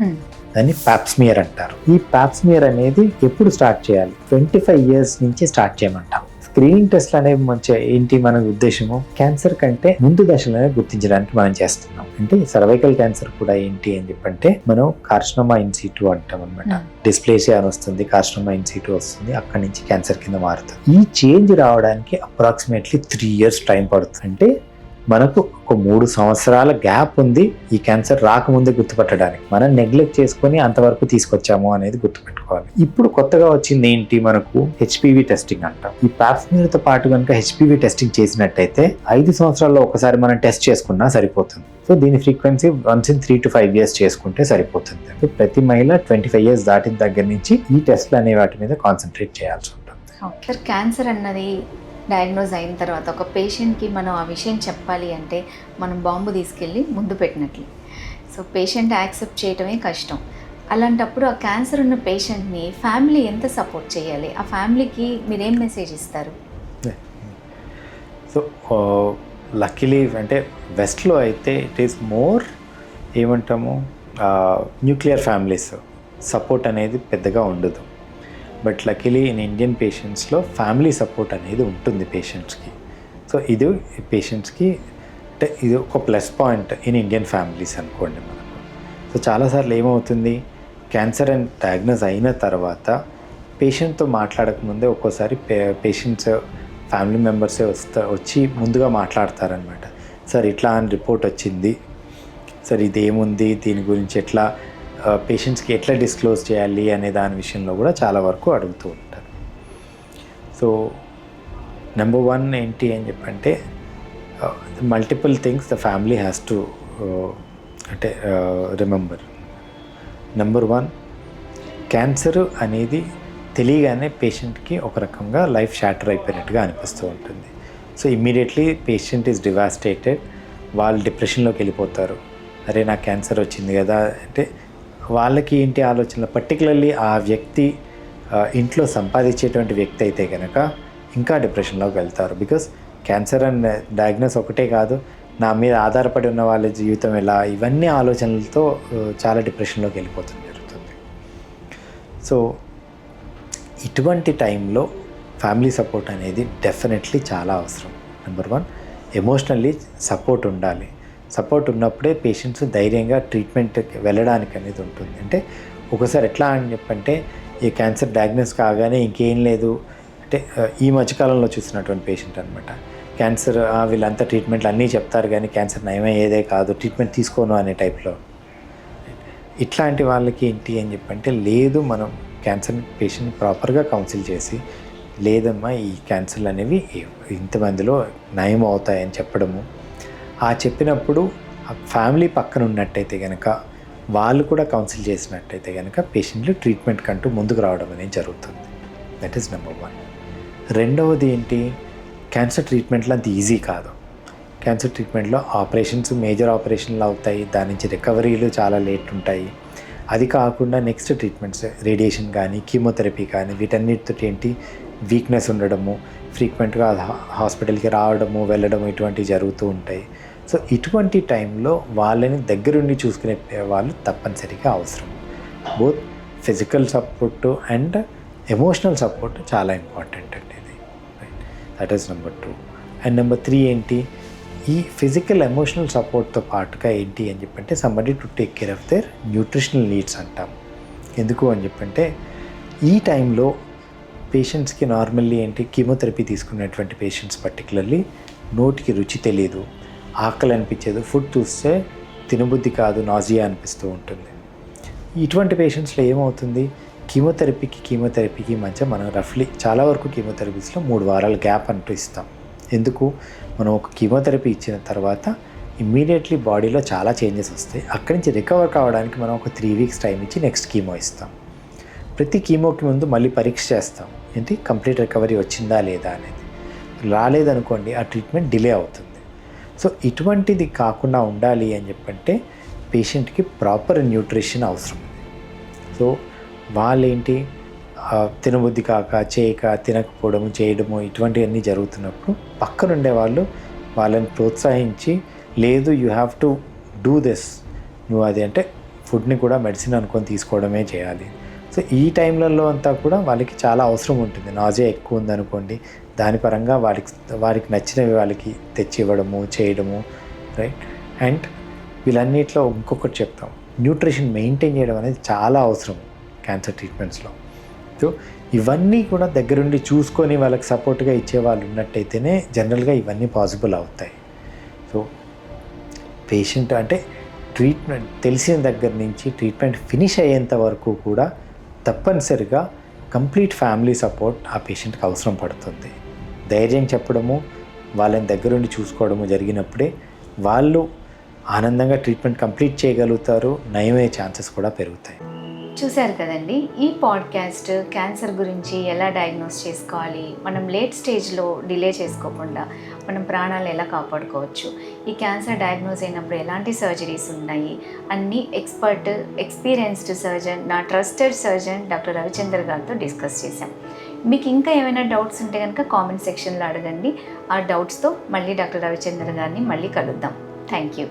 S3: దాన్ని పాప్స్మియర్ అంటారు. ఈ పాప్స్మియర్ అనేది ఎప్పుడు స్టార్ట్ చేయాలి, 25 ఇయర్స్ నుంచి స్టార్ట్ చేయమంటాం. స్క్రీనింగ్ టెస్ట్లు అనేవి మంచిగా ఏంటి, మన ఉద్దేశము క్యాన్సర్ కంటే ముందు దశలోనే గుర్తించడానికి మనం చేస్తున్నాం. అంటే సర్వైకల్ క్యాన్సర్ కూడా ఏంటి అని చెప్పంటే మనం కార్సినోమా ఇన్ సిటు అంటాం అనమాట. డిస్ప్లేసియా అని వస్తుంది, కార్సినోమా ఇన్ సిటు వస్తుంది, అక్కడి నుంచి క్యాన్సర్ కింద మారుతుంది. ఈ చేంజ్ రావడానికి అప్రాక్సిమేట్లీ 3 ఇయర్స్ టైం పడుతుంది. అంటే మనకు ఒక 3 సంవత్సరాల గ్యాప్ ఉంది ఈ క్యాన్సర్ రాకముందే గుర్తుపట్టడానికి. మనం నెగ్లెక్ట్ చేసుకొని అంతవరకు తీసుకొచ్చాము అనేది గుర్తుపెట్టుకోవాలి. ఇప్పుడు కొత్తగా వచ్చింది ఏంటి, మనకు హెచ్పివి టెస్టింగ్ అంటాం. ఈ పాప్స్మియర్ తో పాటు కనుక హెచ్పివి టెస్టింగ్ చేసినట్టయితే 5 సంవత్సరాల్లో ఒకసారి మనం టెస్ట్ చేసుకున్నా సరిపోతుంది. సో దీని frequency once in 3 to 5 years చేసుకుంటే సరిపోతుంది. సో ప్రతి మహిళ 25 ఇయర్స్ దాటిన దగ్గర నుంచి ఈ టెస్ట్లు అనే వాటి మీద కాన్సన్ట్రేట్ చేయాల్సి ఉంటుంది.
S2: క్యాన్సర్ అన్నది డయాగ్నోజ్ అయిన తర్వాత ఒక పేషెంట్కి మనం ఆ విషయం చెప్పాలి అంటే మనం బాంబు తీసుకెళ్ళి ముందు పెట్టినట్లు. సో పేషెంట్ యాక్సెప్ట్ చేయటమే కష్టం. అలాంటప్పుడు ఆ క్యాన్సర్ ఉన్న పేషెంట్ని ఫ్యామిలీ ఎంత సపోర్ట్ చేయాలి, ఆ ఫ్యామిలీకి మీరేం మెసేజ్ ఇస్తారు?
S3: సో లక్కీలీ అంటే వెస్ట్లో అయితే ఇట్ ఈస్ మోర్ ఏమంటాము న్యూక్లియర్ ఫ్యామిలీస్ సపోర్ట్ అనేది పెద్దగా ఉండదు. బట్ లక్కీలీ ఇన్ ఇండియన్ పేషెంట్స్లో ఫ్యామిలీ సపోర్ట్ అనేది ఉంటుంది పేషెంట్స్కి. సో ఇది పేషెంట్స్కి అంటే ఇది ఒక plus point in Indian families అనుకోండి మనకు. సో చాలాసార్లు ఏమవుతుంది, క్యాన్సర్ అని డయాగ్నోస్ అయిన తర్వాత పేషెంట్తో మాట్లాడకముందే ఒక్కోసారి పేషెంట్స్ ఫ్యామిలీ మెంబర్సే వచ్చి ముందుగా మాట్లాడతారనమాట. సార్ ఇట్లా అని రిపోర్ట్ వచ్చింది, సార్ ఇదేముంది, దీని గురించి ఎట్లా పేషెంట్స్కి ఎట్లా డిస్క్లోజ్ చేయాలి అనే దాని విషయంలో కూడా చాలా వరకు అడుగుతూ ఉంటారు. సో నెంబర్ 1 ఏంటి అని చెప్పంటే multiple things the family has to అంటే రిమెంబర్. నెంబర్ 1, క్యాన్సర్ అనేది తెలియగానే పేషెంట్కి ఒక రకంగా లైఫ్ షాటర్ అయిపోయినట్టుగా అనిపిస్తూ ఉంటుంది. So immediately patient is devastated, వాళ్ళు డిప్రెషన్లోకి వెళ్ళిపోతారు. అరే నాకు క్యాన్సర్ వచ్చింది కదా అంటే వాళ్ళకి ఏంటి ఆలోచనలు, పర్టికులర్లీ ఆ వ్యక్తి ఇంట్లో సంపాదించేటువంటి వ్యక్తి అయితే కనుక ఇంకా డిప్రెషన్లోకి వెళ్తారు. బికాస్ క్యాన్సర్ అండ్ డయాగ్నోస్ ఒకటే కాదు, నా మీద ఆధారపడి ఉన్న వాళ్ళ జీవితం ఎలా, ఇవన్నీ ఆలోచనలతో చాలా డిప్రెషన్లోకి వెళ్ళిపోతుంది జరుగుతుంది. సో ఇటువంటి టైంలో ఫ్యామిలీ సపోర్ట్ అనేది డెఫినెట్లీ చాలా అవసరం. నెంబర్ 1, ఎమోషనల్లీ సపోర్ట్ ఉండాలి. సపోర్ట్ ఉన్నప్పుడే పేషెంట్స్ ధైర్యంగా ట్రీట్మెంట్కి వెళ్ళడానికి అనేది ఉంటుంది. అంటే ఒకసారి ఎట్లా అని చెప్పంటే ఈ క్యాన్సర్ డయాగ్నోస్ కాగానే ఇంకేం లేదు అంటే ఈ మధ్యకాలంలో చూసినటువంటి పేషెంట్ అనమాట. క్యాన్సర్ వీళ్ళంతా ట్రీట్మెంట్లు అన్నీ చెప్తారు కానీ క్యాన్సర్ నయమయ్యేదే కాదు, ట్రీట్మెంట్ తీసుకోను అనే టైప్లో. ఇట్లాంటి వాళ్ళకి ఏంటి అని చెప్పంటే లేదు, మనం క్యాన్సర్ పేషెంట్ ప్రాపర్గా కౌన్సిల్ చేసి లేదమ్మా ఈ క్యాన్సర్లు అనేవి ఇంతమందిలో నయం అవుతాయని చెప్పడము. ఆ చెప్పినప్పుడు ఆ ఫ్యామిలీ పక్కన ఉన్నట్టయితే కనుక వాళ్ళు కూడా కౌన్సిల్ చేసినట్టయితే కనుక పేషెంట్లు ట్రీట్మెంట్ కంటూ ముందుకు రావడం అనేది జరుగుతుంది. That is number 1. రెండవది ఏంటి, క్యాన్సర్ ట్రీట్మెంట్లో అంత ఈజీ కాదు. క్యాన్సర్ ట్రీట్మెంట్లో ఆపరేషన్స్, మేజర్ ఆపరేషన్లు అవుతాయి, దాని నుంచి రికవరీలు చాలా లేట్ ఉంటాయి. అది కాకుండా నెక్స్ట్ ట్రీట్మెంట్స్ రేడియేషన్ కానీ కీమోథెరపీ కానీ వీటన్నిటితో ఏంటి వీక్నెస్ ఉండడము, ఫ్రీక్వెంట్గా హాస్పిటల్కి రావడము వెళ్ళడము ఇటువంటివి జరుగుతూ ఉంటాయి. సో ఇటువంటి టైంలో వాళ్ళని దగ్గరుండి చూసుకునే వాళ్ళు తప్పనిసరిగా అవసరం. Both physical support and emotional support చాలా ఇంపార్టెంట్ అండి ఇది. That is number 2. And number 3 ఏంటి, ఈ ఫిజికల్ ఎమోషనల్ సపోర్ట్తో పాటుగా ఏంటి అని చెప్పంటే somebody to take care of their nutritional needs అంటాం. ఎందుకు అని చెప్పంటే ఈ టైంలో పేషెంట్స్కి నార్మల్లీ ఏంటి కీమోథెరపీ తీసుకున్నటువంటి పేషెంట్స్ పర్టికులర్లీ నోటికి రుచి తెలియదు, ఆకలి అనిపించదు, ఫుడ్ చూస్తే తినబుద్ధి కాదు, నాజియా అనిపిస్తూ ఉంటుంది. ఇటువంటి పేషెంట్స్లో ఏమవుతుంది, కీమోథెరపీకి మధ్య మనం రఫ్లీ చాలా వరకు కీమోథెరపీస్లో 3 వారాల గ్యాప్ అంటూ ఇస్తాం. ఎందుకు, మనం ఒక కీమోథెరపీ ఇచ్చిన తర్వాత ఇమ్మీడియట్లీ బాడీలో చాలా చేంజెస్ వస్తాయి. అక్కడి నుంచి రికవర్ కావడానికి మనం ఒక 3 వీక్స్ టైం ఇచ్చి నెక్స్ట్ కీమో ఇస్తాం. ప్రతి కీమోకి ముందు మళ్ళీ పరీక్ష చేస్తాం, ఏంటి కంప్లీట్ రికవరీ వచ్చిందా లేదా అనేది. రాలేదనుకోండి ఆ ట్రీట్మెంట్ డిలే అవుతుంది. సో ఇటువంటిది కాకుండా ఉండాలి అని చెప్పంటే పేషెంట్కి ప్రాపర్ న్యూట్రిషన్ అవసరం. సో వాళ్ళేంటి తినబుద్ధి కాక చేయక తినకపోవడము చేయడము ఇటువంటివన్నీ జరుగుతున్నప్పుడు పక్కనుండే వాళ్ళు వాళ్ళని ప్రోత్సహించి లేదు you have to do this, నువ్వు అది అంటే ఫుడ్ని కూడా మెడిసిన్ అనుకొని తీసుకోవడమే చేయాలి. సో ఈ టైంలలో అంతా కూడా వాళ్ళకి చాలా అవసరం ఉంటుంది. నాజియా ఎక్కువ ఉందనుకోండి, దాని పరంగా వారికి నచ్చినవి వాళ్ళకి తెచ్చి ఇవ్వడము చేయడము, రైట్. అండ్ వీళ్ళన్నిట్లో ఇంకొకటి చెప్తాం, న్యూట్రిషన్ మెయింటైన్ చేయడం అనేది చాలా అవసరం క్యాన్సర్ ట్రీట్మెంట్స్లో. సో ఇవన్నీ కూడా దగ్గరుండి చూసుకొని వాళ్ళకి సపోర్ట్గా ఇచ్చేవాళ్ళు ఉన్నట్టయితేనే జనరల్గా ఇవన్నీ పాసిబుల్ అవుతాయి. సో పేషెంట్ అంటే ట్రీట్మెంట్ తెలిసిన దగ్గర నుంచి ట్రీట్మెంట్ ఫినిష్ అయ్యేంత వరకు కూడా తప్పనిసరిగా కంప్లీట్ ఫ్యామిలీ సపోర్ట్ ఆ పేషెంట్కి అవసరం పడుతుంది. ధైర్యం చెప్పడము, వాళ్ళని దగ్గరుండి చూసుకోవడము జరిగినప్పుడే వాళ్ళు ఆనందంగా ట్రీట్మెంట్ కంప్లీట్ చేయగలుగుతారు, నయమయ్యే ఛాన్సెస్ కూడా పెరుగుతాయి.
S2: చూశారు కదండి, ఈ పాడ్కాస్ట్ క్యాన్సర్ గురించి ఎలా డయాగ్నోస్ చేసుకోవాలి, మనం లేట్ స్టేజ్లో డిలే చేసుకోకుండా మనం ప్రాణాలు ఎలా కాపాడుకోవచ్చు, ఈ క్యాన్సర్ డయాగ్నోస్ అయినప్పుడు ఎలాంటి సర్జరీస్ ఉన్నాయి అన్నీ ఎక్స్పీరియన్స్డ్ సర్జన్, నా ట్రస్టెడ్ సర్జన్ డాక్టర్ రవిచంద్ర గారితో డిస్కస్ చేశాం. మీకు ఇంకా ఏమైనా డౌట్స్ ఉంటే కనుక కామెంట్ సెక్షన్లో అడగండి. ఆ డౌట్స్తో మళ్ళీ డాక్టర్ రవిచంద్ర గారిని మళ్ళీ కలుద్దాం. Thank you.